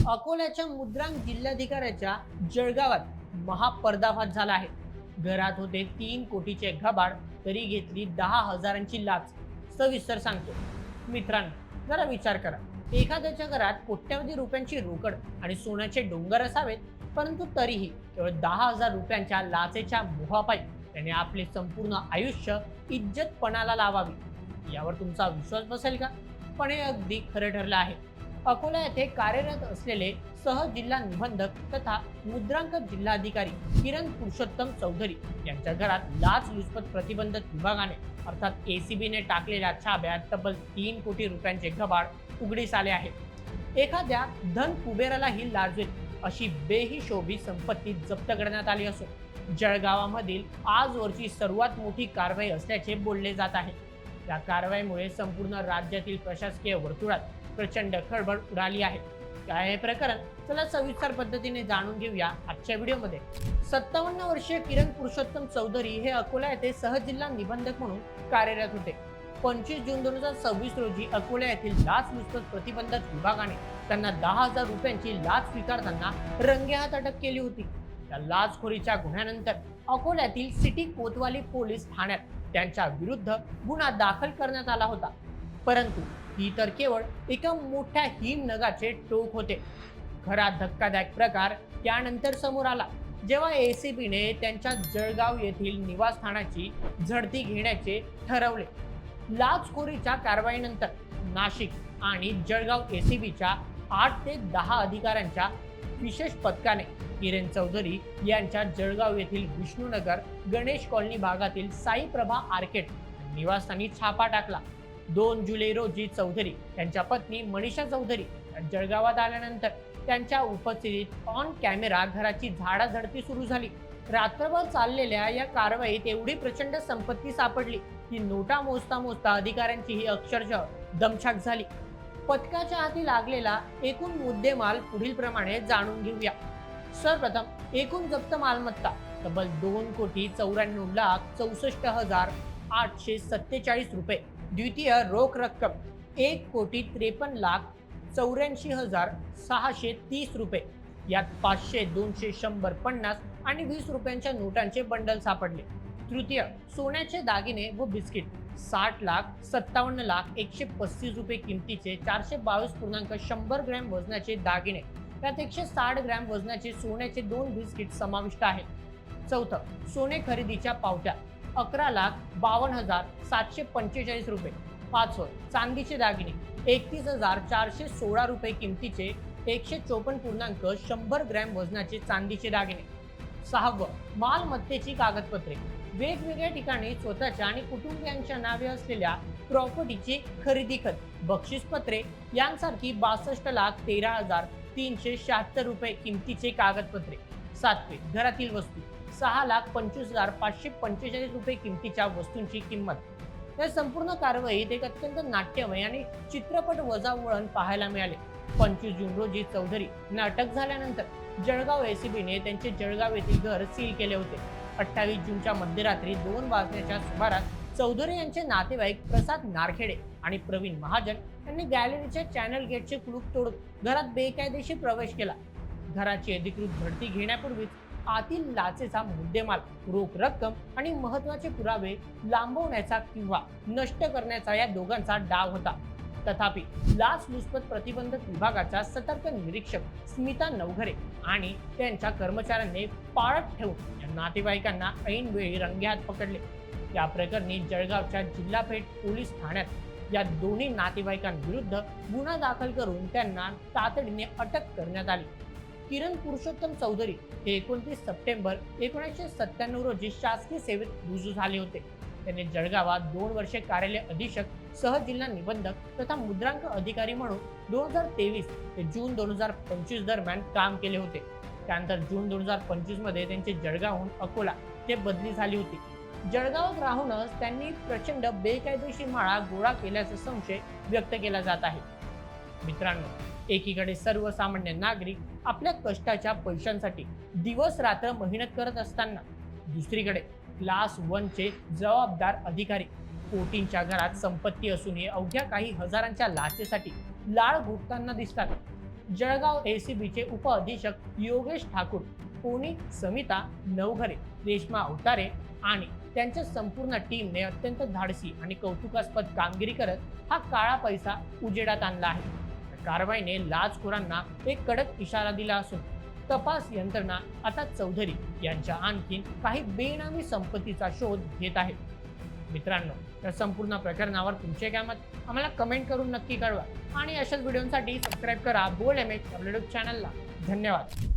अकोल्याच्या मुद्रांक जिल्हाधिकाऱ्याच्या जळगावात महापर्दाफाश झाला आहे. घरात होते 3 कोटीचे घबाड, तरी घेतली 10,000ची लाच. सविस्तर सांगतो. मित्रांनो, जरा विचार करा. एखाद्याच्या घरात कोट्यवधी रुपयांची रोकड आणि सोन्याचे डोंगर असावेत, परंतु तरीही केवळ 10,000 रुपयांच्या लाचेच्या मोहापायी त्याने आपले संपूर्ण आयुष्य इज्जत पणाला लावावी. यावर तुमचा विश्वास बसेल का? पण हे अगदी खरं ठरलं आहे. अकोला येथे कार्यरत असलेले सहजिल्हा निबंधक तथा मुद्रांक जिल्हाधिकारी किरण पुरुषोत्तम चौधरी यांच्या घरात लाचलुचपत प्रतिबंधक विभागाने अर्थात एसीबीने टाकलेल्या छाप्यात तब्बल 3 कोटी रुपयांचे घबाड उघडीस आले आहे. एखाद्या धन कुबेरालाही लाजवेल अशी बेहिशोबी संपत्ती जप्त करण्यात आली असून जळगावामधील आजवरची सर्वात मोठी कारवाई असल्याचे बोलले जात आहे. या कारवाईमुळे संपूर्ण राज्यातील प्रशासकीय वर्तुळात प्रचंड खळबळ उडाली आहे. काय हे प्रकरण? चला सविस्तर पद्धतीने जाणून घेऊया आजच्या व्हिडिओमध्ये. 57 वर्षीय किरण पुरुषोत्तम चौधरी हे अकोला येथे सहजिल्हा निबंधक म्हणून कार्यरत होते. 25 जून 2026 रोजी अकोला येथील लाचलुचपत प्रतिबंधक विभागाने त्यांना 10,000 रुपयांची लाच स्वीकारताना रंगेहात अटक केली होती. या लाचखोरीच्या गुन्ह्यानंतर अकोल्यातील सिटी कोतवाली पोलीस ठाण्यात त्यांच्या विरुद्ध गुन्हा दाखल करण्यात आला होता. परंतु ही तर केवळ एका मोठ्या हिमनगाचे टोक होते. खरा धक्कादायक प्रकार त्यानंतर समोर आला, जेव्हा एसीबीने त्यांच्या जळगाव येथील निवासस्थानाची झडती घेण्याचे ठरवले. लाचखोरीच्या कारवाईनंतर नाशिक आणि जळगाव एसीबीच्या 8 ते 10 अधिकाऱ्यांच्या विशेष पथकाने किरण चौधरी यांच्या जळगाव येथील विष्णुनगर गणेश कॉलनी भागातील साई प्रभा आर्केड निवासस्थानी छापा टाकला. 2 जुलै रोजी चौधरी यांच्या पत्नी मनीषा चौधरी जळगावात आल्यानंतर त्यांच्या उपस्थितीत ऑन कॅमेरा घराची झाडाझडती सुरू झाली. रात्रभर चाललेल्या या कारवाईत एवढी प्रचंड संपत्ती सापडली की नोटा मोजता मोजता अधिकाऱ्यांची ही अक्षरशः दमछाक झाली. पथकाच्या हाती लागलेला एकूण मुद्देमाल पुढील प्रमाणे जाणून घेऊया. सर्वप्रथम एकूण जप्त मालमत्ता तब्बल 2,94,64,847 रुपये. द्वितीय रोख रक्कम 1,53,84,630 रुपये. यात 500, 200, 100, 50 आणि 20 रुपयांच्या नोटांचे बंडल सापडले. तृतीय सोन्याचे दागिने व बिस्किट 60,57,135 रुपये किमतीचे 422.100 ग्रॅम वजनाचे दागिने, त्यात 160 ग्रॅम वजनाचे सोन्याचे 2 बिस्किट समाविष्ट आहेत. चौथं सोने खरेदीच्या पावत्या 11,52,745 रुपये. पाचवं चांदीचे दागिने 31,416 रुपये किमतीचे 154.100 ग्रॅम वजनाचे चांदीचे दागिने. सहावं मालमत्तेची कागदपत्रे, वेगवेगळ्या ठिकाणी स्वतःच्या आणि कुटुंबियांच्या नावे असलेल्या प्रॉपर्टीची खरेदी खत, बक्षीसपत्रे यांसारखी 62,13,376 रुपये किमतीचे कागदपत्रे. सातवे घरातील वस्तू 6,25,545 रुपये किमतीच्या वस्तूंची किंमत. या संपूर्ण कारवाईत एक अत्यंत नाट्यमय आणि चित्रपट वजावळण पाहायला मिळाले. 25 जून रोजी चौधरी यांना अटक झाल्यानंतर जळगाव एसीबीने त्यांचे जळगाव येथील घर सील केले होते. 28 जूनच्या मध्यरात्री 2 वाजण्याच्या सुमारास चौधरी यांचे नातेवाईक प्रसाद नारखेडे आणि प्रवीण महाजन यांनी गॅलरीच्या चॅनल गेटचे कुलूप तोडून घरात बेकायदेशीर प्रवेश केला. घराची अधिकृत झडती घेण्यापूर्वीच आतील लाचेचा मुद्देमाल, रोख रक्कम आणि महत्त्वाचे पुरावे लांबवण्याचा किंवा नष्ट करण्याचा या दोघांचा डाव होता. तथापि लाचलुचपत प्रतिबंधक विभागाच्या सतर्क निरीक्षक स्मिता नवघरे आणि त्यांच्या कर्मचाऱ्यांनी पाळत ठेवून या नातेवाईकांना ऐन वेळी रंगेहात पकडले. या प्रकरणी जळगावच्या जिल्हापेठ पोलीस ठाण्यात या दोन्ही नातेवाईकांविरुद्ध गुन्हा दाखल करून त्यांना तातडीने अटक करण्यात आली. किरण पुरुषोत्तम चौधरी हे 29 सप्टेंबर 1997 रोजी शासकीय सेवेत रुजू झाले होते. त्यांनी जळगावात 2 वर्षे कार्यालय अधीक्षक, सहजिल्हा निबंधक तथा मुद्रांक अधिकारी म्हणून 2023 ते जून 2025 दरम्यान काम केले होते. त्यानंतर जून 2025 मध्ये त्यांचे जळगावहून अकोला ते बदली झाली होती. जळगावात राहूनच त्यांनी प्रचंड बेकायदेशीर माळा गोळा केल्याचा संशय व्यक्त केला जात आहे. मित्रांनो, एकीकडे सर्वसामान्य नागरिक आपल्या कष्टाच्या पैशांसाठी दिवस रात्र मेहनत करत असताना दुसरीकडे क्लास 1 चे जबाबदार अधिकारी कोटींच्या घरात संपत्ती असूनही अवघ्या काही हजारांच्या लाचेसाठी लाळ घोटताना दिसतात. जळगाव एसीबीचे उप अधीक्षक योगेश ठाकूर, पोनी समिता नवघरे, रेश्मा अवतारे आणि त्यांच्या संपूर्ण टीमने अत्यंत धाडसी आणि कौतुकास्पद कामगिरी करत हा काळा पैसा उजेडात आणला आहे. कारवाईने लाचखोरांना एक कडक इशारा दिला असून तपास यंत्रणा आता चौधरी यांच्या आणखी काही बेनामी संपत्तीचा शोध घेत आहे. मित्रांनो, या संपूर्ण प्रकरणावर तुमचे काय मत आम्हाला कमेंट करून नक्की कळवा आणि अशाच व्हिडिओसाठी सबस्क्राईब करा बोल एमएच आपल्या यूट्यूब चॅनलला. धन्यवाद.